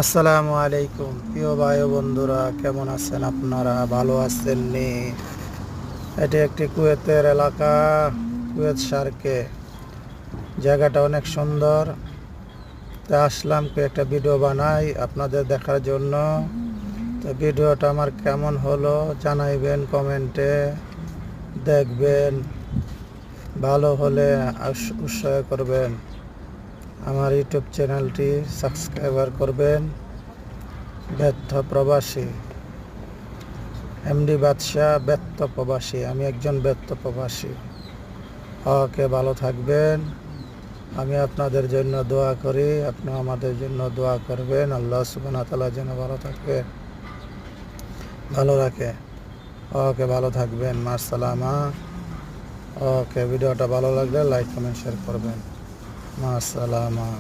আসসালামু আলাইকুম প্রিয় ভাই ও বন্ধুরা, কেমন আছেন আপনারা? ভালো আছেন নি? এটি একটি কুয়েতের এলাকা, কুয়েত সার্কে। জায়গাটা অনেক সুন্দর। তা আসলাম একটা ভিডিও বানাই আপনাদের দেখার জন্য। তো ভিডিওটা আমার কেমন হলো জানাইবেন কমেন্টে। দেখবেন, ভালো হলে উৎসাহ করবেন। আমার ইউটিউব চ্যানেলটি সাবস্ক্রাইবার করবেন। ব্যর্থ প্রবাসী এমডি বাদশাহ, ব্যর্থ প্রবাসী। আমি একজন ব্যর্থ প্রবাসী। ওকে, ভালো থাকবেন। আমি আপনাদের জন্য দোয়া করি, আপনি আমাদের জন্য দোয়া করবেন। আল্লাহ সুবহানাহু ওয়া তাআলা যেন ভালো থাকবে, ভালো রাখে। ওকে, ভালো থাকবেন। মাসসালামা। ওকে, ভিডিওটা ভালো লাগলে লাইক কমেন্ট শেয়ার করবেন। মাসসালামা।